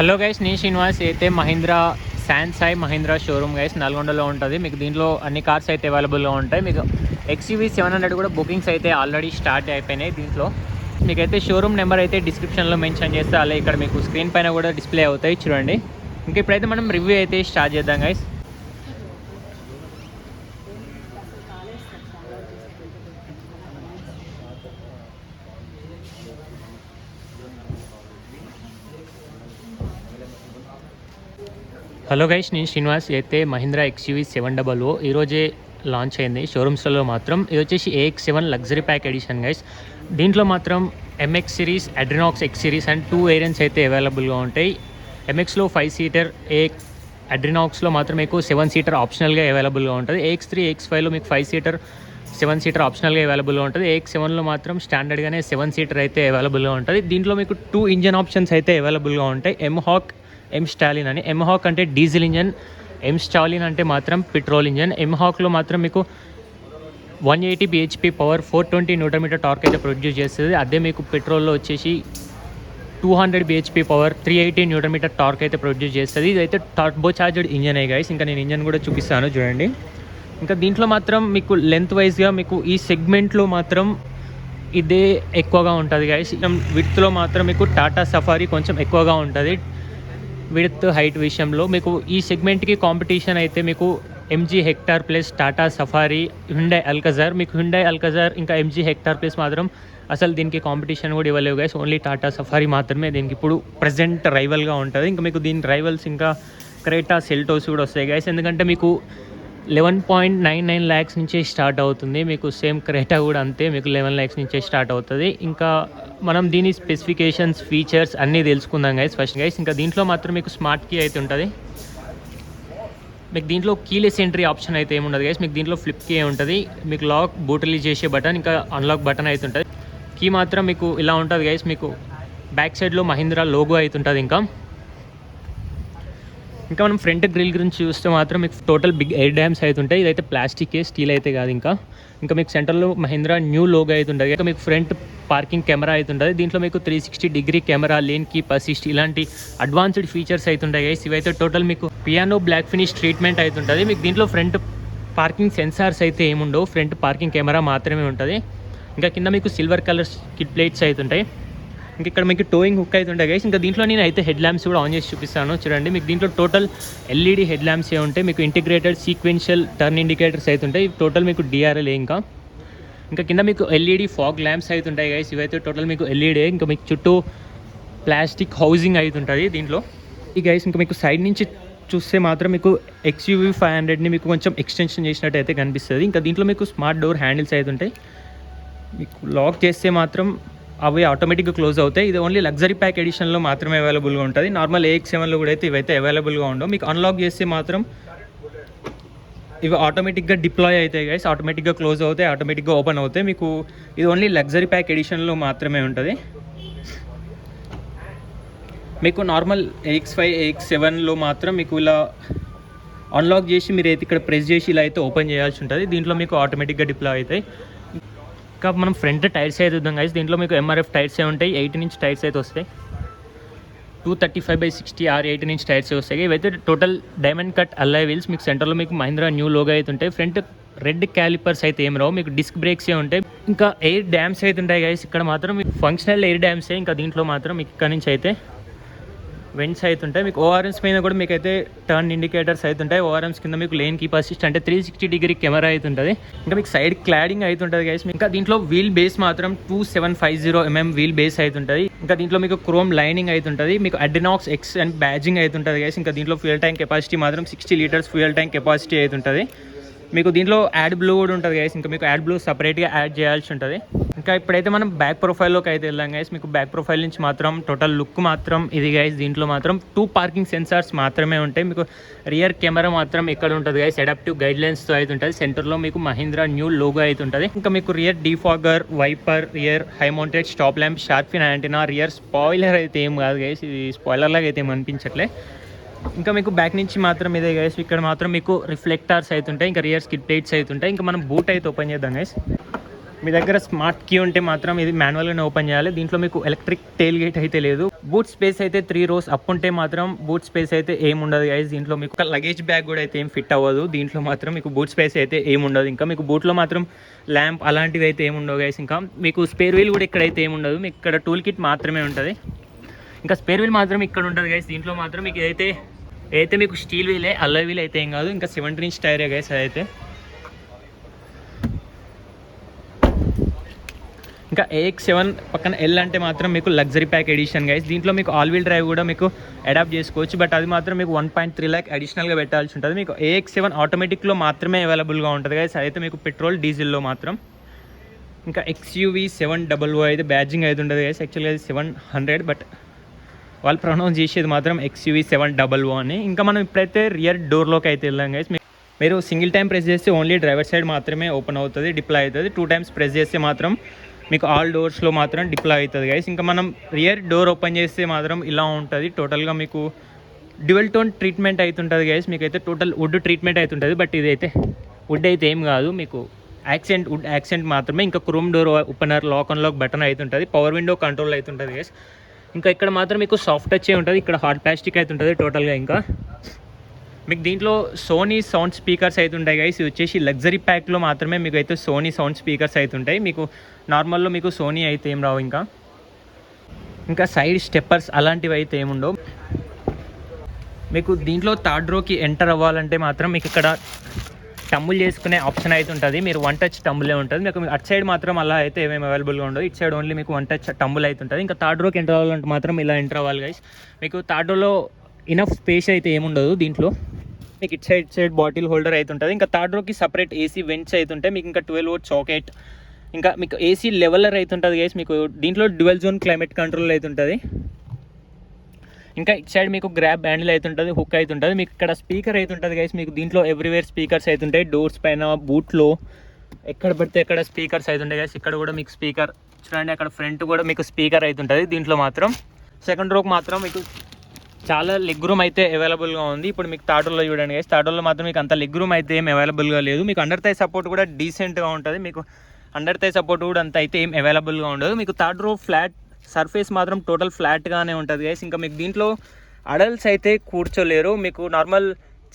Hello guys, నేను శ్రీనివాస్. అయితే Mahindra San Sai Mahindra showroom guys నల్గొండలో ఉంటుంది. మీకు దీంట్లో అన్ని కార్స్ అయితే అవైలబుల్గా ఉంటాయి. మీకు XUV 700 కూడా బుకింగ్స్ అయితే ఆల్రెడీ స్టార్ట్ అయిపోయినాయి. దీంట్లో మీకైతే షోరూమ్ నెంబర్ అయితే డిస్క్రిప్షన్లో మెన్షన్ చేస్తే అలాగే ఇక్కడ మీకు స్క్రీన్ పైన కూడా డిస్ప్లే అవుతాయి, చూడండి. ఇంకా ఇప్పుడైతే మనం రివ్యూ అయితే స్టార్ట్ చేద్దాం గైస్. హలో గైస్, నేను శ్రీనివాస్. అయితే మహీంద్రా XUV 700 ఈరోజే లాంచ్ అయింది షోరూమ్స్లో మాత్రం. ఇది వచ్చేసి AX7 luxury pack edition guys. దీంట్లో మాత్రం MX series, Adrenox X series and 2 variants అయితే అవైలబుల్గా ఉంటాయి. MXలో 5 సీటర్, అడ్రినాక్స్లో మాత్రం మీకు 7 సీటర్ ఆప్షనల్గా అవైలబుల్గా ఉంటుంది. AX3, AX5లో మీకు 5 సీటర్, 7 సీటర్ ఆప్షనల్గా అవైలబుల్గా ఉంటుంది. AX7లో మాత్రం స్టాండర్డ్గానే 7 సీటర్ అయితే అవైలబుల్గా ఉంటుంది. దీంట్లో మీకు 2 ఇంజన్ ఆప్షన్స్ అయితే అవైలబుల్గా ఉంటాయి. M-Hawk, M-Stallion అని. M-Hawk అంటే డీజిల్ ఇంజన్, M-Stallion అంటే మాత్రం పెట్రోల్ ఇంజన్. M-Hawkలో మాత్రం మీకు 180 bhp పవర్, 420 Nm టార్క్ అయితే ప్రొడ్యూస్ చేస్తుంది. అదే మీకు పెట్రోల్లో వచ్చేసి 200 bhp పవర్, 380 Nm టార్క్ అయితే ప్రొడ్యూస్ చేస్తుంది. ఇదైతే టర్బో చార్జ్డ్ ఇంజన్ గైస్. ఇంకా నేను ఇంజన్ కూడా చూపిస్తాను, చూడండి. ఇంకా దీంట్లో మాత్రం మీకు లెంత్ వైజ్గా మీకు ఈ సెగ్మెంట్లో మాత్రం ఇదే ఎక్కువగా ఉంటుంది గైస్. విడ్త్లో మాత్రం మీకు టాటా సఫారీ కొంచెం ఎక్కువగా ఉంటుంది. విడ్త్ హైట్ విషయంలో మీకు ఈ సెగ్మెంట్కి కాంపిటీషన్ అయితే మీకు MG hectare plus Tata safari, Hyundai Alcazar. మీకు హ్యుండై అల్కజార్ ఇంకా MG హెక్టార్ ప్లస్ మాత్రం అసలు దీనికి కాంపిటీషన్ కూడా ఇవ్వలేవు గైస్. ఓన్లీ టాటా సఫారీ మాత్రమే దీనికి ఇప్పుడు ప్రజెంట్ రైవల్గా ఉంటుంది. ఇంకా మీకు దీని రైవల్స్ ఇంకా క్రెటా, సెల్టోస్ కూడా వస్తాయి గైస్. ఎందుకంటే మీకు 11.99 lakhs నుంచే స్టార్ట్ అవుతుంది. మీకు సేమ్ క్రెటా కూడా అంతే, మీకు 11 lakhs నుంచే స్టార్ట్ అవుతుంది. ఇంకా మనం దీని స్పెసిఫికేషన్స్, ఫీచర్స్ అన్నీ తెలుసుకుందాం గైస్ ఫస్ట్ గైస్. ఇంకా దీంట్లో మాత్రం మీకు స్మార్ట్ కీ అయితే ఉంటుంది. మీకు దీంట్లో కీలెస్ ఎంట్రీ ఆప్షన్ అయితే ఏముండదు గైస్. మీకు దీంట్లో ఫ్లిప్ కీ ఉంటుంది. మీకు లాక్, బూట్ రిలీజ్ చేసే బటన్, ఇంకా అన్లాక్ బటన్ అయితే ఉంటుంది. కీ మాత్రం మీకు ఇలా ఉంటుంది గైస్. మీకు బ్యాక్ సైడ్లో మహీంద్రా లోగో అయితే ఉంటుంది. ఇంకా మనం ఫ్రంట్ గ్రిల్ గురించి చూస్తే మాత్రం మీకు టోటల్ బిగ్ ఎయిర్ డ్యామ్స్ అయితే ఉంటాయి. ఇదైతే ప్లాస్టిక్, స్టీల్ అయితే కాదు. ఇంకా మీకు సెంటర్లో మహీంద్రా న్యూ లోగో అయితే ఉంటుంది. ఇంకా మీకు ఫ్రంట్ పార్కింగ్ కెమెరా అయితే ఉంటుంది. దీంట్లో మీకు 360 కెమెరా, లేన్ కీప్ అసిస్ట్ ఇలాంటి అడ్వాన్స్డ్ ఫీచర్స్ అయితే ఉంటాయి గైస్. ఇవైతే టోటల్ మీకు పియానో బ్లాక్ ఫినిష్ ట్రీట్మెంట్ అయితే ఉంటుంది. మీకు దీంట్లో ఫ్రంట్ పార్కింగ్ సెన్సార్స్ అయితే ఏముండవు, ఫ్రంట్ పార్కింగ్ కెమెరా మాత్రమే ఉంటుంది. ఇంకా కింద మీకు సిల్వర్ కలర్ స్కిడ్ ప్లేట్స్ అయితే ఉంటాయి. ఇంకా ఇక్కడ మీకు టోయింగ్ హుక్ అయితే ఉంటాయి గైస్. ఇంకా దీంట్లో నేను అయితే హెడ్ ల్యాంప్స్ కూడా ఆన్ చేసి చూపిస్తాను, చూడండి. మీకు దీంట్లో టోటల్ LED హెడ్ ల్యాంప్స్ ఏ ఉంటాయి. మీకు ఇంటిగ్రేటెడ్ సీక్వెన్షియల్ టర్న్ ఇండికేటర్స్ అయితే ఉంటాయి. టోటల్ మీకు DRL. ఇంకా కింద మీకు LED ఫాగ్ ల్యాంప్స్ అయితే ఉంటాయి గైస్. ఇవైతే టోటల్ మీకు LED. ఇంకా మీకు చుట్టూ ప్లాస్టిక్ హౌసింగ్ అయితే ఉంటుంది దీంట్లో ఈ గైస్. ఇంకా మీకు సైడ్ నుంచి చూస్తే మాత్రం మీకు XUV 500ని మీకు కొంచెం ఎక్స్టెన్షన్ చేసినట్టు అయితే కనిపిస్తుంది. ఇంకా దీంట్లో మీకు స్మార్ట్ డోర్ హ్యాండిల్స్ అయితే ఉంటాయి. మీకు లాక్ చేస్తే మాత్రం అవి ఆటోమేటిక్గా క్లోజ్ అవుతాయి. ఇది ఓన్లీ లగ్జరీ ప్యాక్ ఎడిషన్లో మాత్రమే అవైలబుల్గా ఉంటుంది. నార్మల్ AX7లో కూడా అయితే ఇవైతే అవైలబుల్గా ఉండవు. మీకు అన్లాక్ చేస్తే మాత్రం ఇవి ఆటోమేటిక్గా డిప్లాయ్ అవుతాయి గైస్. ఆటోమేటిక్గా క్లోజ్ అవుతాయి, ఆటోమేటిక్గా ఓపెన్ అవుతాయి. మీకు ఇది ఓన్లీ లగ్జరీ ప్యాక్ ఎడిషన్లో మాత్రమే ఉంటుంది. మీకు నార్మల్ AX5, AX7లో మాత్రం మీకు ఇలా అన్లాక్ చేసి మీరు అయితే ఇక్కడ ప్రెస్ చేసి ఇలా అయితే ఓపెన్ చేయాల్సి ఉంటుంది. దీంట్లో మీకు ఆటోమేటిక్గా డిప్లాయ్ అవుతాయి. ఇంకా మనం ఫ్రంట్ టైర్స్ అయితే చూద్దాం గైస్. దీంట్లో మీకు MRF టైర్స్ ఉంటాయి. 18 ఇంచ్ టైర్స్ అయితే వస్తాయి. 235/60 18 ఇంచ్ టైర్స్ వస్తాయి. ఇవైతే total diamond cut alloy wheels. మీకు సెంటర్లో మీకు మహీంద్రా న్యూ లోగో అయితే ఉంటాయి. ఫ్రంట్ రెడ్ క్యాలిపర్స్ అయితే ఏం రావు, మీకు డిస్క్ బ్రేక్సే ఉంటాయి. ఇంకా ఎయిర్ డ్యామ్స్ అయితే ఉంటాయి గైస్. ఇక్కడ మాత్రం మీకు ఫంక్షనల్ ఎయిర్ డ్యామ్సే. ఇంకా దీంట్లో మాత్రం మీకు ఇక్కడ నుంచి అయితే వెంట్స్ అయితే ఉంటాయి. మీకు ORMs పైన కూడా మీకు అయితే టర్న్ ఇండికేటర్స్ అయితే ఉంటాయి. ORMs కింద మీకు లేన్ కీప్ అసిస్ట్ అంటే 360 కెమెరా అయితే ఉంటుంది. ఇంకా మీకు సైడ్ క్లాడింగ్ అయితే ఉంటుంది గైస్. ఇంకా దీంట్లో వీల్ బేస్ మాత్రం 2750 mm వీల్ బేస్ అయితే ఉంటుంది. ఇంకా దీంట్లో మీకు క్రోమ్ లైనింగ్ అయితే ఉంటుంది. మీకు అడ్రినాక్స్ X అండ్ బ్యాజింగ్ అయితే ఉంటుంది గైస్. ఇంకా దీంట్లో ఫ్యూయల్ ట్యాంక్ కెపాసిటీ మాత్రం 60 లీటర్స్ ఫ్యూయల్ ట్యాంక్ కెపాసిటీ అయితే ఉంటుంది. మీకు దీంట్లో యాడ్ బ్లూ కూడా ఉంటుంది గైస్. ఇంకా మీకు యాడ్ బ్లూ సపరేట్గా యాడ్ చేయాల్సి ఉంటుంది. ఇంకా ఇప్పుడైతే మనం బ్యాక్ ప్రొఫైల్లోకి అయితే వెళ్దాం గైస్. మీకు బ్యాక్ ప్రొఫైల్ నుంచి మాత్రం టోటల్ లుక్ మాత్రం ఇది గైస్. దీంట్లో మాత్రం 2 పార్కింగ్ సెన్సార్స్ మాత్రమే ఉంటాయి. మీకు రియర్ కెమెరా మాత్రం ఇక్కడ ఉంటుంది గైస్. అడాప్టివ్ గైడ్ లైన్స్తో అయితే ఉంటుంది. సెంటర్లో మీకు మహీంద్రా న్యూ లోగో అయితే ఉంటుంది. ఇంకా మీకు rear defogger, wiper, rear high mounted stop lamp, shark fin antenna, rear spoiler అయితే ఏం కాదు గైస్. ఇది స్పాయిలర్ లాగా అయితే ఏం అనిపించట్లే. ఇంకా మీకు బ్యాక్ నుంచి మాత్రం ఇదే గైస్. ఇక్కడ మాత్రం మీకు రిఫ్లెక్టర్స్ అయితే ఉంటాయి. ఇంకా రియర్ స్కిడ్ ప్లేట్స్ అయితే ఉంటాయి. ఇంకా మనం బూట్ అయితే ఓపెన్ చేద్దాం గైస్. మీ దగ్గర స్మార్ట్ కీ ఉంటే మాత్రం ఇది మాన్యువల్గానే ఓపెన్ చేయాలి. దీంట్లో మీకు ఎలక్ట్రిక్ టెయిల్ గేట్ అయితే లేదు. బూట్ స్పేస్ అయితే 3 rows అప్ ఉంటే మాత్రం బూట్ స్పేస్ అయితే ఏముండదు గైస్. దీంట్లో మీకు ఒక లగేజ్ బ్యాగ్ కూడా అయితే ఏం ఫిట్ అవ్వదు. దీంట్లో మాత్రం మీకు బూట్ స్పేస్ అయితే ఏముండదు. ఇంకా మీకు బూట్లో మాత్రం ల్యాంప్ అలాంటివి అయితే ఏముండవు గైస్. ఇంకా మీకు స్పేర్ వీల్ కూడా ఇక్కడైతే ఏముండదు. మీకు ఇక్కడ టూల్ కిట్ మాత్రమే ఉంటుంది. ఇంకా స్పేర్ వీల్ మాత్రం ఇక్కడ ఉంటుంది గైస్. దీంట్లో మాత్రం మీకు ఏదైతే మీకు స్టీల్ వీలే, అల్లాయ్ వీల్ అయితే ఏం కాదు. ఇంకా 17 inch టైరే గైస్ అదైతే. ఇంకా AX7 పక్కన ఎల్ అంటే మాత్రం మీకు లగ్జరీ ప్యాక్ ఎడిషన్ గైస్. దీంట్లో మీకు ఆల్ వీల్ డ్రైవ్ కూడా మీకు అడాప్ట్ చేసుకోవచ్చు. బట్ అది మాత్రం మీకు 1.3 lakh అడిషనల్గా పెట్టాల్సి ఉంటుంది. మీకు AX7 ఆటోమేటిక్లో మాత్రమే అవైలబుల్గా ఉంటుంది గైస్. అదైతే మీకు పెట్రోల్ డీజిల్లో మాత్రం. ఇంకా XUV700 అయితే బ్యాడ్జింగ్ అయితే ఉంటుంది గైస్. యాక్చువల్గా అది 700, బట్ వాళ్ళు ప్రొనౌన్స్ చేసేది మాత్రం XUV700 అని. ఇంకా మనం ఇప్పుడైతే రియర్ డోర్లోకి అయితే వెళ్ళాం గైస్. మీరు సింగిల్ టైం ప్రెస్ చేస్తే ఓన్లీ డ్రైవర్ సైడ్ మాత్రమే ఓపెన్ అవుతుంది, డిప్లాయ్ అవుతుంది. 2 times ప్రెస్ చేస్తే మాత్రం మీకు ఆల్ డోర్స్లో మాత్రం డిప్లాయ్ అవుతుంది గైస్. ఇంకా మనం రియర్ డోర్ ఓపెన్ చేస్తే మాత్రం ఇలా ఉంటుంది. టోటల్గా మీకు డ్యువల్ టోన్ ట్రీట్మెంట్ అవుతుంటుంది గైస్. మీకైతే టోటల్ వుడ్ ట్రీట్మెంట్ అవుతుంటుంది. బట్ ఇదైతే వుడ్ అయితే ఏం కాదు, మీకు వుడ్ యాక్సెంట్ మాత్రమే. ఇంకా chrome door opener, lock and lock button అవుతుంటుంది. పవర్ విండో కంట్రోల్ అవుతుంటుంది గైస్. ఇంకా ఇక్కడ మాత్రం మీకు సాఫ్ట్ టచ్ ఉంటుంది. ఇక్కడ హార్డ్ ప్లాస్టిక్ అవుతుంటుంది టోటల్గా. ఇంకా మీకు దీంట్లో సోనీ సౌండ్ స్పీకర్స్ అయితే ఉంటాయి గైస్. ఇది వచ్చేసి లగ్జరీ ప్యాక్లో మాత్రమే మీకు అయితే సోనీ సౌండ్ స్పీకర్స్ అయితే ఉంటాయి. మీకు నార్మల్లో మీకు సోనీ అయితే ఏం రావు. ఇంకా సైడ్ స్టెప్పర్స్ అలాంటివి అయితే ఏముండవు. మీకు దీంట్లో థర్డ్ రోకి ఎంటర్ అవ్వాలంటే మాత్రం మీకు ఇక్కడ టంబుల్ చేసుకునే ఆప్షన్ అయితే ఉంటుంది. మీరు 1 touch టంబులే ఉంటుంది. మీకు అటు సైడ్ మాత్రం అలా అయితే ఏమేమి అవైలబుల్గా ఉండదు. ఇటు సైడ్ ఓన్లీ మీకు 1 touch టంబుల్ అయితే ఉంటుంది. ఇంకా థర్డ్ రోకి ఎంటర్ అవ్వాలంటే మాత్రం ఇలా ఎంటర్ అవ్వాలి గైస్. మీకు థర్డ్ రోలో ఇనఫ్ స్పేస్ అయితే ఏముండదు. దీంట్లో మీకు ఇటు సైడ్ బాటిల్ హోల్డర్ అయితే ఉంటుంది. ఇంకా థర్డ్ రోకి సపరేట్ AC వెంట్స్ అయితే ఉంటాయి. మీకు ఇంకా 12 volt సాకెట్, ఇంకా మీకు AC లెవెలర్ అయితే ఉంటుంది గైస్. మీకు దీంట్లో డ్యువల్ జోన్ క్లైమేట్ కంట్రోల్ అయితే ఉంటుంది. ఇంకా ఇటు సైడ్ మీకు గ్రాబ్ హ్యాండిల్ అయితే ఉంటుంది, హుక్ అయితే ఉంటుంది. మీకు ఇక్కడ స్పీకర్ అయితే ఉంటుంది గైస్. మీకు దీంట్లో ఎవ్రీవేర్ స్పీకర్స్ అయితే ఉంటాయి. డోర్స్ పైన, బూట్లో ఎక్కడ పడితే ఎక్కడ స్పీకర్స్ అయితే ఉంటాయి గైస్. ఇక్కడ కూడా మీకు స్పీకర్ చూడండి, అక్కడ ఫ్రంట్ కూడా మీకు స్పీకర్ అయితే ఉంటుంది. దీంట్లో మాత్రం సెకండ్ రోకి మాత్రం మీకు చాలా లెగ్ రూమ్ అయితే అవైలబుల్గా ఉంది. ఇప్పుడు మీకు థర్డ్ రోలో చూడండి గైస్. థర్డ్ రోలో మాత్రం మీకు అంత లెగ్ రూమ్ అయితే ఏం అవైలబుల్గా లేదు. మీకు అండర్ థై సపోర్ట్ కూడా డీసెంట్గా ఉంటుంది. మీకు అండర్ థై సపోర్ట్ కూడా అంత అయితే ఏం అవైలబుల్గా ఉండదు. మీకు థర్డ్ రో ఫ్లాట్ సర్ఫేస్ మాత్రం టోటల్ ఫ్లాట్గానే ఉంటుంది గైస్. ఇంకా మీకు దీంట్లో అడల్ట్స్ అయితే కూర్చోలేరు. మీకు నార్మల్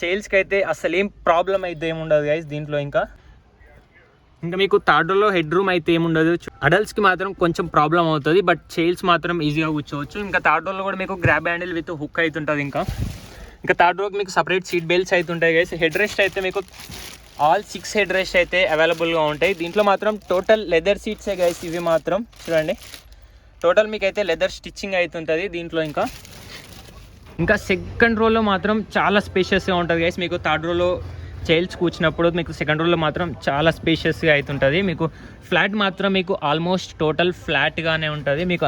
చైల్డ్స్కి అయితే అసలు ఏం ప్రాబ్లం అయితే ఏముండదు గైస్ దీంట్లో. ఇంకా మీకు థర్డ్ రోలో హెడ్ రూమ్ అయితే ఏముండదు. అడల్ట్స్కి మాత్రం కొంచెం ప్రాబ్లం అవుతుంది, బట్ చైల్డ్స్ మాత్రం ఈజీగా కూర్చోవచ్చు. ఇంకా థర్డ్ రోలో కూడా మీకు గ్రాబ్ హ్యాండిల్ విత్ హుక్ అయితే ఉంటుంది. ఇంకా థర్డ్ రోకి మీకు సపరేట్ సీట్ బెల్ట్స్ అయితే ఉంటాయి గైస్. హెడ్ రెస్ట్ అయితే మీకు ఆల్ 6 హెడ్ రెస్ట్ అయితే అవైలబుల్గా ఉంటాయి. దీంట్లో మాత్రం టోటల్ లెదర్ సీట్సే గైస్. ఇవి మాత్రం చూడండి, టోటల్ మీకు అయితే లెదర్ స్టిచ్చింగ్ అవుతుంటుంది దీంట్లో. ఇంకా సెకండ్ రోలో మాత్రం చాలా స్పేషియస్గా ఉంటుంది గైస్. మీకు థర్డ్ రోలో చైల్డ్స్ కూర్చున్నప్పుడు మీకు సెకండ్ రోలో మాత్రం చాలా స్పేషియస్గా అవుతుంటుంది. మీకు ఫ్లాట్ మాత్రం మీకు ఆల్మోస్ట్ టోటల్ ఫ్లాట్గానే ఉంటుంది. మీకు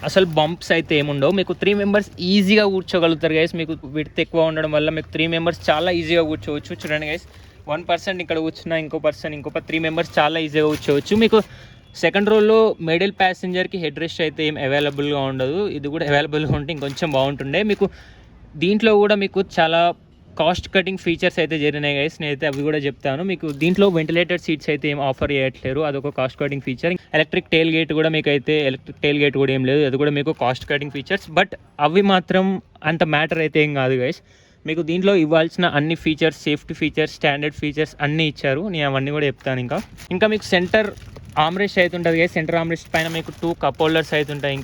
అసలు బంప్స్ అయితే ఏముండవు. మీకు 3 members ఈజీగా కూర్చోగలుగుతారు గైస్. మీకు విడ్త్ ఎక్కువ ఉండడం వల్ల మీకు 3 members చాలా ఈజీగా కూర్చోవచ్చు. చూడండి గైస్, 1 person ఇక్కడ కూర్చున్నా, ఇంకో 3 members చాలా ఈజీగా కూర్చోవచ్చు. మీకు సెకండ్ రోలో మిడిల్ ప్యాసింజర్కి హెడ్ రెస్ట్ అయితే ఏం అవైలబుల్గా ఉండదు. ఇది కూడా అవైలబుల్గా ఉంటే ఇంకొంచెం బాగుంటుండే. మీకు దీంట్లో కూడా మీకు చాలా కాస్ట్ కటింగ్ ఫీచర్స్ అయితే జరిగినాయి గైస్. నేనైతే అవి కూడా చెప్తాను. మీకు దీంట్లో వెంటిలేటెడ్ సీట్స్ అయితే ఏం ఆఫర్ చేయట్లేరు, అదొక cost cutting feature. Electric tail gate కూడా మీకు అయితే కూడా ఏం లేదు, అది కూడా మీకు కాస్ట్ కటింగ్ ఫీచర్స్. బట్ అవి మాత్రం అంత మ్యాటర్ అయితే ఏం కాదు గైస్. మీకు దీంట్లో ఇవ్వాల్సిన అన్ని features, safety features, standard features అన్నీ ఇచ్చారు. నేను అవన్నీ కూడా చెప్తాను. ఇంకా మీకు సెంటర్ ఆమ్రెస్ట్ అయితే ఉంటుంది గైస్. సెంటర్ ఆమ్రెస్ట్ పైన మీకు 2 cup holders అయితే ఉంటాయి.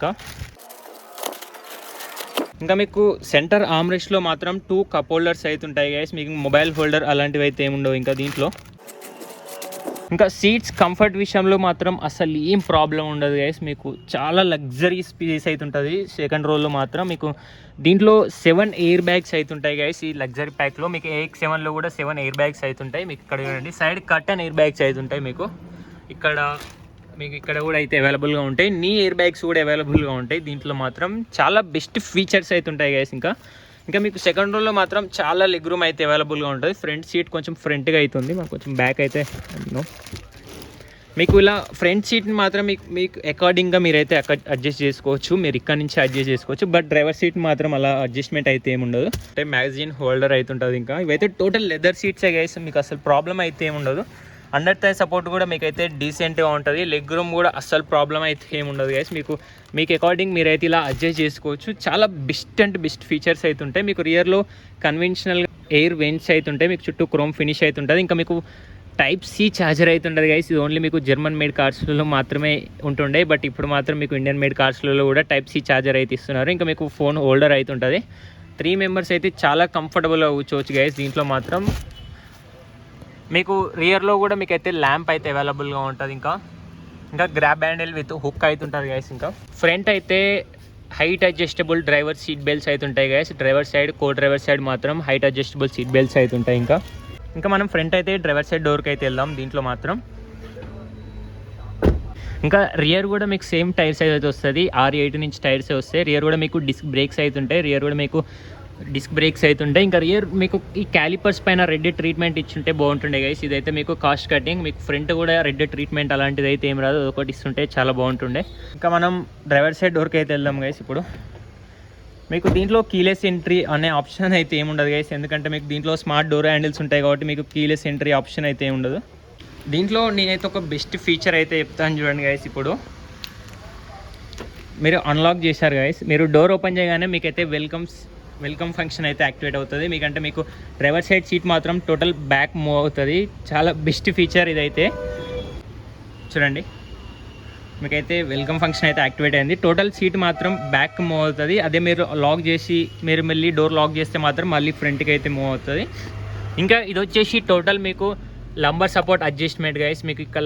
ఇంకా మీకు సెంటర్ ఆమ్రెస్ట్లో మాత్రం 2 cup holders అయితే ఉంటాయి గైస్. మీకు మొబైల్ హోల్డర్ అలాంటివి అయితే ఏముండవు ఇంకా దీంట్లో. ఇంకా సీట్స్ కంఫర్ట్ విషయంలో మాత్రం అసలు ఏం ప్రాబ్లం ఉండదు గైస్. మీకు చాలా లగ్జరీ స్పేస్ అయితే ఉంటుంది సెకండ్ రోలో మాత్రం. మీకు దీంట్లో 7 air bags అయితే ఉంటాయి గైస్ ఈ లగ్జరీ ప్యాక్లో. మీకు AX7లో కూడా 7 air bags అయితే ఉంటాయి. మీకు ఇక్కడ చూడండి, సైడ్ కర్టన్ air bags అయితే ఉంటాయి. మీకు ఇక్కడ కూడా అయితే అవైలబుల్గా ఉంటాయి. నీ ఎయిర్ బ్యాగ్స్ కూడా అవైలబుల్గా ఉంటాయి. దీంట్లో మాత్రం చాలా బెస్ట్ ఫీచర్స్ అయితే ఉంటాయి గైస్. ఇంకా మీకు సెకండ్ రోలో మాత్రం చాలా లెగ్ రూమ్ అయితే అవైలబుల్గా ఉంటుంది. ఫ్రంట్ సీట్ కొంచెం ఫ్రంట్గా అవుతుంది, మాకు కొంచెం బ్యాక్ అయితే మీకు ఇలా ఫ్రంట్ సీట్ని మాత్రం మీకు అకార్డింగ్గా మీరైతే అడ్జస్ట్ చేసుకోవచ్చు. మీరు ఇక్కడ నుంచి అడ్జస్ట్ చేసుకోవచ్చు. బట్ డ్రైవర్ సీట్ మాత్రం అలా అడ్జస్ట్మెంట్ అయితే ఏముండదు. అంటే మ్యాగజైన్ హోల్డర్ అయితే ఉంటుంది. ఇంకా ఇవైతే టోటల్ లెదర్ సీట్సే గైస్. మీకు అసలు ప్రాబ్లం అయితే ఏముండదు. అండర్ థై సపోర్ట్ కూడా మీకైతే డీసెంట్గా ఉంటుంది. లెగ్ రూమ్ కూడా అస్సలు ప్రాబ్లం అయితే ఏమి ఉండదు గైస్. మీకు అకార్డింగ్ మీరైతే ఇలా అడ్జస్ట్ చేసుకోవచ్చు. చాలా బెస్ట్ ఫీచర్స్ అయితే ఉంటాయి. మీకు రియర్లో కన్వెన్షనల్ ఎయిర్ వెంట్స్ అయితే ఉంటాయి. మీకు చుట్టూ క్రోమ్ ఫినిష్ అయితే ఉంటుంది. ఇంకా మీకు టైప్ సి ఛార్జర్ అయితే ఉంటుంది గైస్. ఇది ఓన్లీ మీకు జర్మన్ మేడ్ కార్స్లలో మాత్రమే ఉంటుండే, బట్ ఇప్పుడు మాత్రం మీకు ఇండియన్ మేడ్ కార్స్లలో కూడా టైప్ సి ఛార్జర్ అయితే ఇస్తున్నారు. ఇంకా మీకు ఫోన్ హోల్డర్ అయితే ఉంటుంది. 3 మెంబర్స్ అయితే చాలా కంఫర్టబుల్గా కూర్చోవచ్చు గైస్. దీంట్లో మాత్రం మీకు రియర్లో కూడా మీకైతే ల్యాంప్ అయితే అవైలబుల్గా ఉంటుంది. ఇంకా గ్రాబ్ హ్యాండిల్ విత్ హుక్ అయితే ఉంటుంది గైస్. ఇంకా ఫ్రంట్ అయితే height adjustable driver seat belts అయితే ఉంటాయి guys. Driver side driver side మాత్రం హైట్ అడ్జస్టబుల్ సీట్ బెల్ట్స్ అయితే ఉంటాయి. ఇంకా మనం ఫ్రంట్ అయితే డ్రైవర్ సైడ్ డోర్కి అయితే వెళ్దాం. దీంట్లో మాత్రం ఇంకా రియర్ కూడా మీకు సేమ్ టైర్స్ అయితే వస్తుంది. 18 ఇంచ్ టైర్స్ వస్తాయి. రియర్ కూడా మీకు డిస్క్ బ్రేక్స్ అయితే ఉంటాయి. ఇంకా రియర్ మీకు ఈ క్యాలిపర్స్ పైన రెడ్ ట్రీట్మెంట్ ఇచ్చుంటే బాగుంటుండే గైస్. ఇదైతే మీకు కాస్ట్ కటింగ్. మీకు ఫ్రంట్ కూడా రెడ్ ట్రీట్మెంట్ అలాంటిది అయితే ఏం రాదు, ఒకటి ఇస్తుంటే చాలా బాగుంటుండే. ఇంకా మనం డ్రైవర్ సైడ్ డోర్కి అయితే వెళ్దాం గైస్. ఇప్పుడు మీకు దీంట్లో కీలెస్ ఎంట్రీ అనే ఆప్షన్ అయితే ఏముండదు గైస్, ఎందుకంటే మీకు దీంట్లో స్మార్ట్ డోర్ హ్యాండిల్స్ ఉంటాయి కాబట్టి మీకు కీలెస్ ఎంట్రీ ఆప్షన్ అయితే ఉండదు. దీంట్లో నేనైతే ఒక బెస్ట్ ఫీచర్ అయితే చెప్తాను చూడండి గైస్. ఇప్పుడు మీరు అన్లాక్ చేశారు గైస్, మీరు డోర్ ఓపెన్ చేయగానే మీకైతే వెల్కమ్ ఫంక్షన్ అయితే యాక్టివేట్ అవుతుంది. మీకంటే మీకు డ్రైవర్ సైడ్ సీట్ మాత్రం టోటల్ బ్యాక్ మూవ్ అవుతుంది. చాలా బెస్ట్ ఫీచర్ ఇదైతే. చూడండి, మీకైతే వెల్కమ్ ఫంక్షన్ అయితే యాక్టివేట్ అయింది. టోటల్ సీట్ మాత్రం బ్యాక్ మూవ్ అవుతుంది. అదే మీరు లాక్ చేసి మీరు మళ్ళీ డోర్ లాక్ చేస్తే మాత్రం మళ్ళీ ఫ్రంట్కి అయితే మూవ్ అవుతుంది. ఇంకా ఇది వచ్చేసి టోటల్ మీకు లంబర్ సపోర్ట్ అడ్జస్ట్మెంట్ గైస్. మీకు ఇక్కడ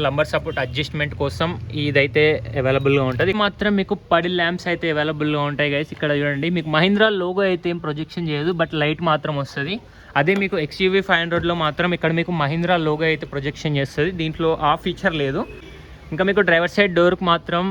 లంబర్ సపోర్ట్ అడ్జస్ట్మెంట్ కోసం ఇదైతే అవైలబుల్గా ఉంటుంది. మాత్రం మీకు పడి ల్యాంప్స్ అయితే అవైలబుల్గా ఉంటాయి గైస్. ఇక్కడ చూడండి, మీకు మహీంద్రా లోగో అయితే ఏం ప్రొజెక్షన్ చేయదు, బట్ లైట్ మాత్రం వస్తుంది. అదే మీకు XUV 500లో మాత్రం ఇక్కడ మీకు మహీంద్రా లోగో అయితే ప్రొజెక్షన్ చేస్తుంది. దీంట్లో ఆ ఫీచర్ లేదు. ఇంకా మీకు డ్రైవర్ సైడ్ డోర్కి మాత్రం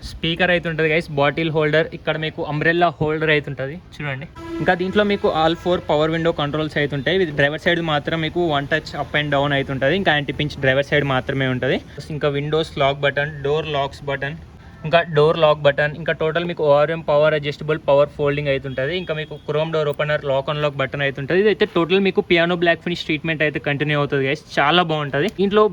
స్పీకర్ అయితే ఉంటుంది గైస్, బాటిల్ హోల్డర్, ఇక్కడ మీకు అంబ్రెల్లా హోల్డర్ అయితే ఉంటుంది చూడండి. ఇంకా దీంట్లో మీకు ఆల్ 4 పవర్ విండో కంట్రోల్స్ అయితే ఉంటాయి. ఇది డ్రైవర్ సైడ్ మాత్రం మీకు 1 టచ్ అప్ అండ్ డౌన్ అయితే ఉంటుంది. ఇంకా యాంటీ పించ్ డ్రైవర్ సైడ్ మాత్రమే ఉంటుంది. ఇంకా windows lock button, door lock button, ఇంకా టోటల్ మీకు ORM power adjustable power folding అయితే ఉంటుంది. ఇంకా మీకు chrome door opener, lock and lock button అయితే ఉంటుంది. ఇదైతే టోటల్ మీకు పియానో బ్లాక్ ఫినిష్ ట్రీట్మెంట్ అయితే కంటిన్యూ అవుతుంది గైస్. చాలా బాగుంటుంది. దీంట్లో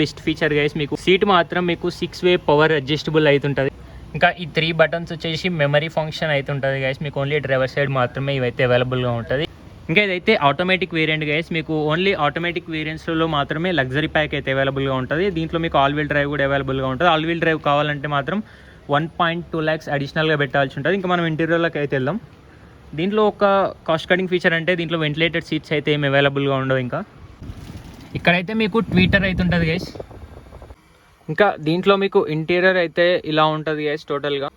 బెస్ట్ ఫీచర్ గైస్, మీకు సీట్ మాత్రం మీకు 6-వే పవర్ అడ్జస్టబుల్ అయితే ఉంటుంది. ఇంకా ఈ 3 బటన్స్ వచ్చేసి మెమరీ ఫంక్షన్ అయితే ఉంటుంది గైస్. మీకు ఓన్లీ డ్రైవర్ సైడ్ మాత్రమే ఇవైతే అవైలబుల్గా ఉంటుంది. ఇంకా ఇదైతే ఆటోమేటిక్ వేరియంట్ గైస్. మీకు ఓన్లీ ఆటోమేటిక్ వేరియంట్స్లో మాత్రమే లగ్జరీ ప్యాక్ అయితే అవైలబుల్గా ఉంటుంది. దీంట్లో మీకు ఆల్ వీల్ డ్రైవ్ కూడా అవైలబుల్గా ఉంటుంది. ఆల్ వీల్ డ్రైవ్ కావాలంటే మాత్రం 1.2 lakhs అడిషనల్గా పెట్టాల్సి ఉంటుంది. ఇంకా మనం ఇంటీరియర్లోకి అయితే వెళ్దాం. దీంట్లో ఒక కాస్ట్ కటింగ్ ఫీచర్ అంటే దీంట్లో వెంటిలేటెడ్ సీట్స్ అయితే ఏమి అవైలబుల్గా ఉండవు. ఇంకా ఇక్కడైతే మీకు ట్విట్టర్ అయితే ఉంటుంది గైస్. ఇంకా దీంట్లో మీకు ఇంటీరియర్ అయితే ఇలా ఉంటుంది గైస్ టోటల్గా.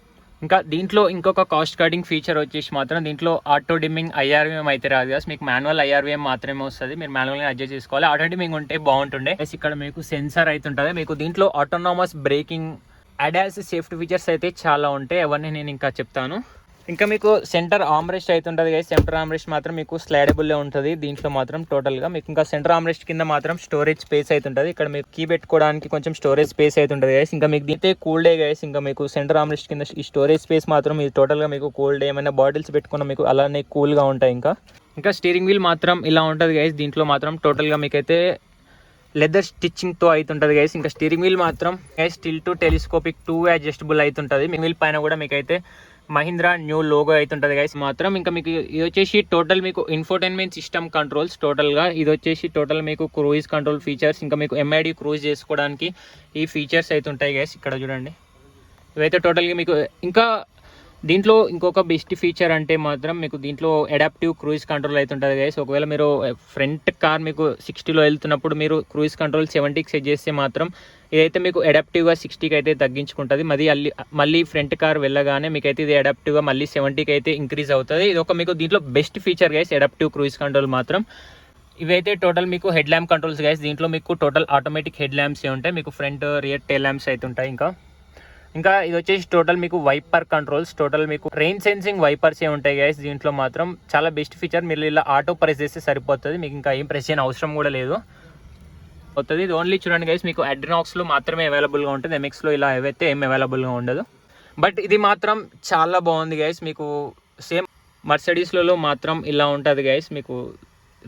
ఇంకా దీంట్లో ఇంకొక కాస్ట్ కటింగ్ ఫీచర్ వచ్చేసి మాత్రం దీంట్లో ఆటో డిమ్మింగ్ IRVM అయితే రాదు గైస్. మీకు మాన్యువల్ IRVM మాత్రమే వస్తుంది. మీరు మాన్యువల్గా అడ్జస్ట్ చేసుకోవాలి. ఆటో డిమ్మింగ్ ఉంటే బాగుంటుండే. ఇక్కడ మీకు సెన్సార్ అయితే ఉంటుంది. మీకు దీంట్లో autonomous breaking, ADAS safety features అయితే చాలా ఉంటాయి. అవన్నీ నేను ఇంకా చెప్తాను. ఇంకా మీకు సెంటర్ ఆర్మ్రెస్ట్ అయితే ఉంటుంది గైస్. సెంటర్ ఆర్మ్రెస్ట్ మాత్రం మీకు స్లైడబుల్లే ఉంటుంది దీంట్లో మాత్రం టోటల్గా. మీకు ఇంకా సెంటర్ ఆర్మ్రెస్ట్ కింద మాత్రం స్టోరేజ్ స్పేస్ అయితే ఉంటుంది. ఇక్కడ మీకు కీ పెట్టుకోవడానికి కొంచెం స్టోరేజ్ స్పేస్ అయితే ఉంటుంది గైస్. ఇంకా మీకు దీంతో కూల్డే గైస్. ఇంకా మీకు సెంటర్ ఆర్మ్రెస్ట్ కింద ఈ స్టోరేజ్ స్పేస్ మాత్రం ఇది టోటల్గా మీకు కూల్డ్, ఏమైనా బాటిల్స్ పెట్టుకున్న మీకు అలానే కూల్గా ఉంటాయి. ఇంకా స్టీరింగ్ వీల్ మాత్రం ఇలా ఉంటుంది గైస్. దీంట్లో మాత్రం టోటల్గా మీకైతే లెదర్ స్టిచ్చింగ్తో అయితే ఉంటుంది గైస్. ఇంకా స్టీరింగ్ వీల్ మాత్రం గైస్ స్టిల్ టు టెలిస్కోపిక్ 2-వే అడ్జస్టబుల్ అయితే ఉంటుంది. మీ వీల్ పైన కూడా మీకైతే మహీంద్రా న్యూ లోగో అయితే ఉంటుంది గైస్ మాత్రం. ఇంకా మీకు ఇది వచ్చేసి టోటల్ మీకు ఇన్ఫోటైన్మెంట్ సిస్టమ్ కంట్రోల్స్ టోటల్గా. ఇది వచ్చేసి టోటల్ మీకు క్రూయిజ్ కంట్రోల్ ఫీచర్స్, ఇంకా మీకు MID క్రూజ్ చేసుకోవడానికి ఈ ఫీచర్స్ అయితే ఉంటాయి గైస్. ఇక్కడ చూడండి, ఇవైతే టోటల్గా మీకు. ఇంకా దీంట్లో ఇంకొక బెస్ట్ ఫీచర్ అంటే మాత్రం మీకు దీంట్లో అడాప్టివ్ క్రూయిజ్ కంట్రోల్ అయితే ఉంటుంది గైస్. ఒకవేళ మీరు ఫ్రంట్ కార్ మీకు 60లో వెళ్తున్నప్పుడు మీరు క్రూయిజ్ కంట్రోల్ 70కి సెట్ చేస్తే మాత్రం ఇదైతే మీకు అడాప్టివ్గా 60కి అయితే తగ్గించుకుంటుంది. మళ్ళీ ఫ్రంట్ కార్ వెళ్ళగానే మీకైతే ఇది అడాప్టివ్గా మళ్ళీ 70కి అయితే ఇంక్రీజ్ అవుతుంది. ఇది ఒక మీకు దీంట్లో best feature guys, adaptive cruise control మాత్రం. ఇవైతే టోటల్ మీకు హెడ్ ల్యాంప్ కంట్రోల్స్ గైస్. దీంట్లో మీకు టోటల్ ఆటోమేటిక్ హెడ్ ల్యాంప్స్ ఉంటాయి. మీకు ఫ్రంట్, రియర్, టైల్ ల్యాంప్స్ అయితే ఉంటాయి. ఇంకా ఇది వచ్చేసి టోటల్ మీకు వైపర్ కంట్రోల్స్, టోటల్ మీకు రెయిన్ సెన్సింగ్ వైపర్స్ ఉంటాయి గైస్. దీంట్లో మాత్రం చాలా బెస్ట్ ఫీచర్. మీరు ఇలా ఆటో ప్రెస్ చేస్తే సరిపోతుంది. మీకు ఇంకా ఏం ప్రెస్ చేయని అవసరం కూడా లేదు అవుతుంది. ఇది ఓన్లీ చూడండి గైస్, మీకు అడ్రినాక్స్లో మాత్రమే అవైలబుల్గా ఉంటుంది. MXలో ఇలా ఏవైతే ఏం అవైలబుల్గా ఉండదు. బట్ ఇది మాత్రం చాలా బాగుంది గైస్. మీకు సేమ్ మర్సిడీస్లలో మాత్రం ఇలా ఉంటుంది గైస్. మీకు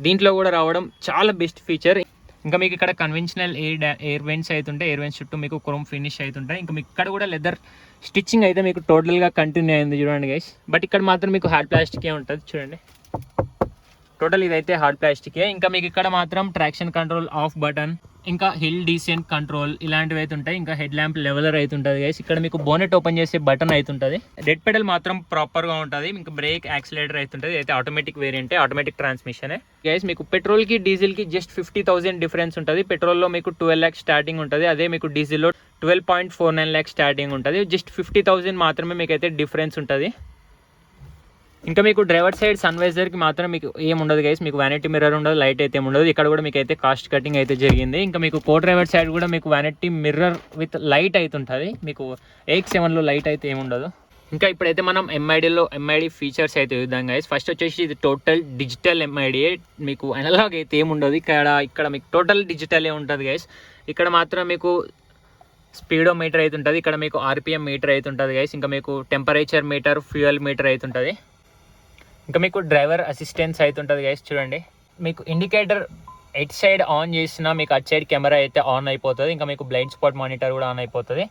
దీంట్లో కూడా రావడం చాలా బెస్ట్ ఫీచర్. ఇంకా మీకు ఇక్కడ కన్వెన్షనల్ ఎయిర్ వెంట్స్ అవుతుంటాయి, ఎయిర్ వెంట్స్ చుట్టూ మీకు క్రోమ్ ఫినిష్ అవుతుంటాయి. ఇంకా మీకు ఇక్కడ కూడా లెదర్ స్టిచ్చింగ్ అయితే మీకు టోటల్గా కంటిన్యూ అయింది చూడండి గైస్. బట్ ఇక్కడ మాత్రం మీకు హార్డ్ ప్లాస్టికే ఉంటుంది చూడండి, టోటల్ ఇదైతే హార్డ్ ప్లాస్టికే. ఇంకా మీకు ఇక్కడ మాత్రం ట్రాక్షన్ కంట్రోల్, ఆఫ్ బటన్, ఇంకా హిల్ డీసెంట్ కంట్రోల్ ఇలాంటివి అయితే ఉంటాయి. ఇంకా హెడ్ ల్యాంప్ లెవెలర్ అయితే ఉంటుంది గైస్. ఇక్కడ మీకు బోనెట్ ఓపెన్ చేసే బటన్ అయితే ఉంటుంది. రెడ్ పెడల్ మాత్రం ప్రాపర్గా ఉంటుంది. ఇంకా బ్రేక్, యాక్సిలేటర్ అయితే ఉంటుంది. అయితే ఆటోమేటిక్ వేరియంటే, ఆటోమేటిక్ ట్రాన్స్మిషన్ గైస్. మీకు పెట్రోల్కి డీజిల్కి జస్ట్ 50,000 డిఫరెన్స్ ఉంటుంది. పెట్రోల్లో మీకు 12 lakhs స్టార్టింగ్ ఉంటుంది. అదే మీకు డీజిల్లో 12.49 lakhs స్టార్టింగ్ ఉంటుంది. జస్ట్ 50,000 మాత్రమే మీకు అయితే డిఫరెన్స్ ఉంటుంది. ఇంకా మీకు డ్రైవర్ సైడ్ సన్ వైజర్కి మాత్రం మీకు ఏం ఉండదు గైస్. మీకు వ్యానిటీ మిర్రర్ ఉండదు, లైట్ అయితే ఉండదు. ఇక్కడ కూడా మీకు అయితే కాస్ట్ కటింగ్ అయితే జరిగింది. ఇంకా మీకు కో డ్రైవర్ సైడ్ కూడా మీకు వ్యానిటీ మిర్రర్ విత్ లైట్ అయితే ఉంటుంది. మీకు AX7లో లైట్ అయితే ఏమి ఉండదు. ఇంకా ఇప్పుడైతే మనం ఎంఐడి ఫీచర్స్ అయితే చూద్దాం గైస్. ఫస్ట్ వచ్చేసి ఇది టోటల్ డిజిటల్ ఎంఐడి. మీకు అనలాగ్ అయితే ఏమి ఉండదు. ఇక్కడ మీకు టోటల్ డిజిటలే ఉంటుంది గైస్. ఇక్కడ మాత్రం మీకు స్పీడో మీటర్ అయితే ఉంటుంది. ఇక్కడ మీకు RPM మీటర్ అయితే ఉంటుంది గైస్. ఇంకా మీకు టెంపరేచర్ మీటర్, ఫ్యూయల్ మీటర్ అయితే ఉంటుంది. ఇంకా మీకు డ్రైవర్ అసిస్టెన్స్ అయితే ఉంటుంది గైస్. చూడండి, మీకు ఇండికేటర్ ఎట్ సైడ్ ఆన్ చేసినా మీకు అట్ సైడ్ కెమెరా అయితే ఆన్ అయిపోతుంది. ఇంకా మీకు బ్లైండ్ స్పాట్ మానిటర్ కూడా ఆన్ అయిపోతుంది.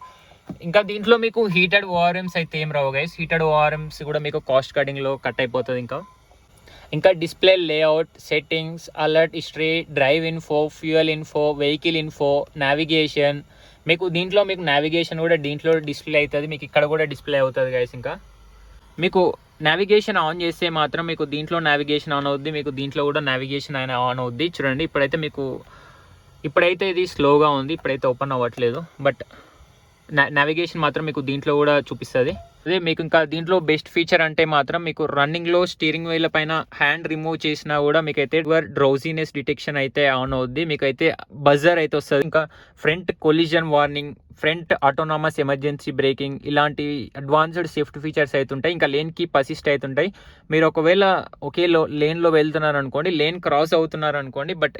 ఇంకా దీంట్లో మీకు హీటెడ్ ORMs అయితే ఏం రావు గైస్. హీటెడ్ ORMs కూడా మీకు కాస్ట్ కటింగ్లో కట్ అయిపోతుంది. ఇంకా display layout, settings, alert history, drive info, fuel info, vehicle info, navigation, మీకు దీంట్లో మీకు నావిగేషన్ కూడా దీంట్లో డిస్ప్లే అవుతుంది. మీకు ఇక్కడ కూడా డిస్ప్లే అవుతుంది గైస్. ఇంకా మీకు నావిగేషన్ ఆన్ చేస్తే మాత్రం మీకు దీంట్లో నావిగేషన్ ఆన్ అవుద్ది, మీకు దీంట్లో కూడా నావిగేషన్ అయినా ఆన్ అవుద్ది. చూడండి, ఇప్పుడైతే ఇది స్లోగా ఉంది, ఇప్పుడైతే ఓపెన్ అవ్వట్లేదు. బట్ నావిగేషన్ మాత్రం మీకు దీంట్లో కూడా చూపిస్తుంది. అదే మీకు ఇంకా దీంట్లో బెస్ట్ ఫీచర్ అంటే మాత్రం మీకు రన్నింగ్లో స్టీరింగ్ వీల్ పైన హ్యాండ్ రిమూవ్ చేసినా కూడా మీకైతే డ్రౌజీనెస్ డిటెక్షన్ అయితే ఆన్ అవుద్ది. మీకైతే బజర్ అయితే వస్తుంది. ఇంకా front collision warning, front autonomous emergency breaking, ఇలాంటి అడ్వాన్స్డ్ సేఫ్టీ ఫీచర్స్ అయితే ఉంటాయి. ఇంకా లేన్ కీప్ అసిస్ట్ అవుతుంటాయి. మీరు ఒకవేళ ఒకే లేన్లో వెళ్తున్నారు అనుకోండి, లేన్ క్రాస్ అవుతున్నారు అనుకోండి, బట్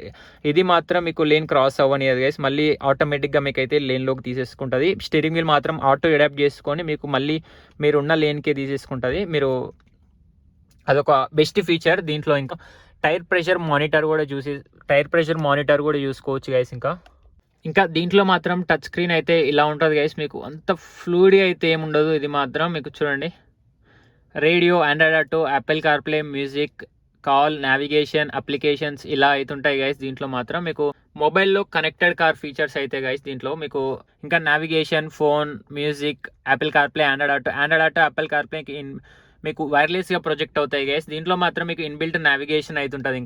ఇది మాత్రం మీకు లేన్ క్రాస్ అవ్వనియదు గైస్. మళ్ళీ ఆటోమేటిక్గా మీకు అయితే లేన్లోకి తీసేసుకుంటుంది. స్టీరింగ్ వీల్ మాత్రం ఆటో అడాప్ట్ చేసుకొని మీకు మళ్ళీ మీరు ఉన్న లేన్కే తీసేసుకుంటుంది. అదొక బెస్ట్ ఫీచర్ దీంట్లో. ఇంకా టైర్ ప్రెషర్ మానిటర్ కూడా చూసుకోవచ్చు గైస్. ఇంకా దీంట్లో మాత్రం టచ్ స్క్రీన్ అయితే ఇలా ఉంటుంది గైస్. మీకు అంత ఫ్లూయిడ్ అయితే ఏముండదు. ఇది మాత్రం మీకు చూడండి, radio, Android auto, Apple CarPlay, music, call, navigation, applications ఇలా అయితే ఉంటాయి గైస్. దీంట్లో మాత్రం మీకు మొబైల్లో కనెక్టెడ్ కార్ ఫీచర్స్ అయితే గైస్. దీంట్లో మీకు ఇంకా navigation, phone, music, Apple CarPlay, Android auto, Apple CarPlay మీకు వైర్లెస్గా ప్రొజెక్ట్ అవుతాయి గైస్. దీంట్లో మాత్రం మీకు ఇన్బిల్ట్ నావిగేషన్ అయితే ఉంటుంది.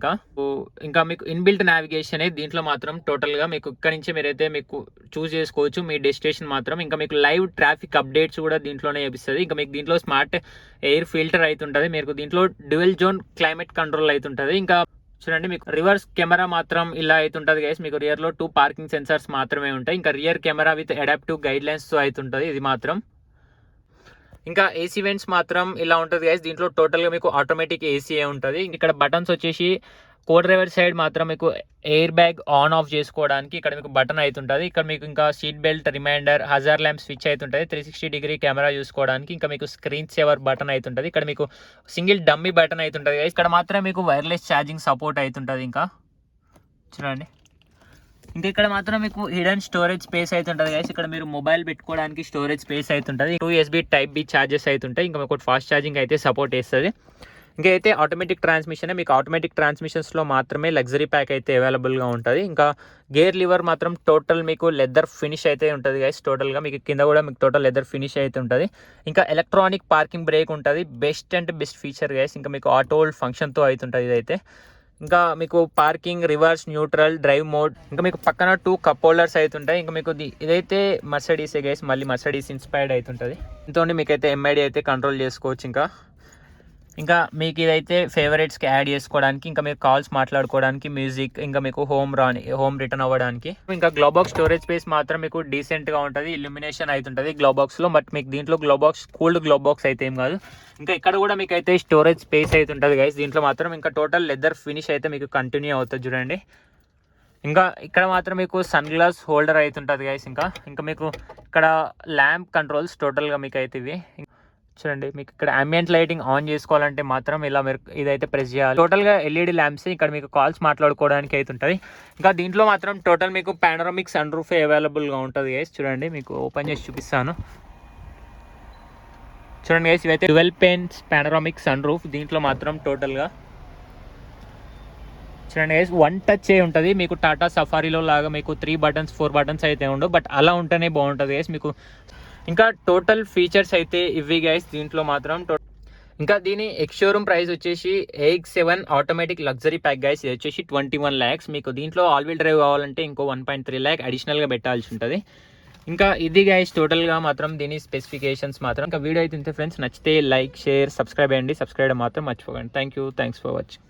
ఇంకా మీకు ఇన్బిల్ట్ నావిగేషన్ అయితే దీంట్లో మాత్రం టోటల్గా మీకు ఇక్కడ నుంచి మీరైతే మీకు చూస్ చేసుకోవచ్చు మీ డెస్టినేషన్ మాత్రం. ఇంకా మీకు లైవ్ ట్రాఫిక్ అప్డేట్స్ కూడా దీంట్లోనే చూపిస్తుంది. ఇంకా మీకు దీంట్లో స్మార్ట్ ఎయిర్ ఫిల్టర్ అయితే ఉంటుంది. మీకు దీంట్లో డ్యూయల్ జోన్ క్లైమేట్ కంట్రోల్ అయితే ఉంటుంది. ఇంకా చూడండి, మీకు రివర్స్ కెమెరా మాత్రం ఇలా అయితే ఉంటుంది గైస్. మీకు రియర్లో 2 పార్కింగ్ సెన్సార్స్ మాత్రమే ఉంటాయి. ఇంకా rear camera with adaptive guide లైన్స్తో అయితే ఉంటుంది ఇది మాత్రం. ఇంకా ఏసీ వెంట్స్ మాత్రం ఇలా ఉంటుంది గైస్. దీంట్లో టోటల్గా మీకు ఆటోమేటిక్ ఏసీ ఉంటుంది. ఇక్కడ బటన్స్ వచ్చేసి కో డ్రైవర్ సైడ్ మాత్రం మీకు ఎయిర్ బ్యాగ్ ఆన్ ఆఫ్ చేసుకోవడానికి ఇక్కడ మీకు బటన్ అవుతుంటుంది. ఇక్కడ మీకు ఇంకా seat belt reminder, hazard lamp switch అవుతుంటుంది, 360-degree కెమెరా చూసుకోవడానికి. ఇంకా మీకు స్క్రీన్ సేవర్ బటన్ అవుతుంటుంది. ఇక్కడ మీకు సింగిల్ డమ్మీ బటన్ అవుతుంటుంది గైస్. ఇక్కడ మాత్రం మీకు వైర్లెస్ ఛార్జింగ్ సపోర్ట్ అవుతుంటుంది. ఇంకా చూడండి, ఇంకా ఇక్కడ మాత్రం మీకు హిడెన్ స్టోరేజ్ స్పేస్ అయితే ఉంటుంది గైస్. ఇక్కడ మీరు మొబైల్ పెట్టుకోవడానికి స్టోరేజ్ స్పేస్ అయితే ఉంటుంది. 2 USB Type-B ఛార్జెస్ అయితే ఉంటాయి. ఇంకా మీకు ఫాస్ట్ ఛార్జింగ్ అయితే సపోర్ట్ చేస్తుంది. ఇంకా అయితే ఆటోమేటిక్ ట్రాన్స్మిషన్, మీకు ఆటోమేటిక్ ట్రాన్స్మిషన్స్లో మాత్రమే లగ్జరీ ప్యాక్ అయితే అవైలబుల్గా ఉంటుంది. ఇంకా గేర్ లివర్ మాత్రం టోటల్ మీకు లెదర్ ఫినిష్ అయితే ఉంటుంది గైస్. టోటల్గా మీకు కింద కూడా మీకు టోటల్ లెదర్ ఫినిష్ అయితే ఉంటుంది. ఇంకా ఎలక్ట్రానిక్ పార్కింగ్ బ్రేక్ ఉంటుంది. Best feature guys. ఇంకా మీకు ఆటో హోల్డ్ ఫంక్షన్తో అవుతుంటుంది ఇదైతే. ఇంకా మీకు parking, reverse, neutral, drive mode, ఇంకా మీకు పక్కన 2 కప్ హోల్డర్స్ అవుతుంటాయి. ఇంకా మీకు ఇదైతే మర్సిడీసే గైస్, మళ్ళీ మర్సిడీస్ ఇన్స్పైర్డ్ అవుతుంటుంది. దీంతో మీకైతే ఎంఐడి అయితే కంట్రోల్ చేసుకోవచ్చు. ఇంకా మీకు ఇదైతే ఫేవరెట్స్కి యాడ్ చేసుకోవడానికి, ఇంకా మీకు కాల్స్ మాట్లాడుకోవడానికి, మ్యూజిక్, ఇంకా మీకు హోమ్ రిటర్న్ అవ్వడానికి. ఇంకా గ్లోబాక్స్ స్టోరేజ్ స్పేస్ మాత్రం మీకు డీసెంట్గా ఉంటుంది. ఇల్యూమినేషన్ అవుతుంటుంది గ్లోబాక్స్లో. బట్ మీకు దీంట్లో కూల్డ్ గ్లోబాక్స్ అయితే ఏం కాదు. ఇంకా ఇక్కడ కూడా మీకు అయితే స్టోరేజ్ స్పేస్ అయితే ఉంటుంది గైస్. దీంట్లో మాత్రం ఇంకా టోటల్ లెదర్ ఫినిష్ అయితే మీకు కంటిన్యూ అవుతుంది చూడండి. ఇంకా ఇక్కడ మాత్రం మీకు సన్ గ్లాస్ హోల్డర్ అయితే ఉంటుంది గైస్. ఇంకా మీకు ఇక్కడ ల్యాంప్ కంట్రోల్స్ టోటల్గా మీకు అయితే ఇవి చూడండి మీకు ఇక్కడ అంబియంట్ లైటింగ్ ఆన్ చేసుకోవాలంటే మాత్రం ఇలా మీరు ఇదైతే ప్రెస్ చేయాలి. టోటల్గా ఎల్ఈడి ల్యాంప్స్ ఇక్కడ మీకు కాల్స్ మాట్లాడుకోవడానికి అయితే ఉంటుంది. ఇంకా దీంట్లో మాత్రం టోటల్ మీకు పానోరామిక్ సన్ రూఫ్ అవైలబుల్గా ఉంటుంది గైస్. చూడండి మీకు ఓపెన్ చేసి చూపిస్తాను. చూడండి గైస్ ఇవైతే 12 panes పానోరామిక్ సన్ రూఫ్. దీంట్లో మాత్రం టోటల్గా చూడండి గైస్ 1 touch ఉంటుంది. మీకు టాటా సఫారీలో లాగా మీకు 3 buttons 4 buttons అయితే ఉండవు, బట్ అలా ఉంటేనే బాగుంటుంది గైస్ మీకు. ఇంకా టోటల్ ఫీచర్స్ అయితే ఇవి గైస్ దీంట్లో మాత్రం. ఇంకా దీని ఎక్స్ షోరూమ్ ప్రైస్ వచ్చేసి AX7 automatic luxury pack guys. ఇది వచ్చేసి 21 lakhs. మీకు దీంట్లో ఆల్ వీల్ డ్రైవ్ కావాలంటే ఇంకో 1.3 lakh అడిషనల్గా పెట్టాల్సి ఉంటుంది. ఇంకా ఇది గైస్ టోటల్గా మాత్రం దీని స్పెసిఫికేషన్స్ మాత్రం. ఇంకా వీడియో అయితే ఇంతే ఫ్రెండ్స్, నచ్చితే లైక్ షేర్ సబ్స్క్రైబ్ అయ్యండి. సబ్స్క్రైబ్ మాత్రం మర్చిపోకండి. Thanks for watching.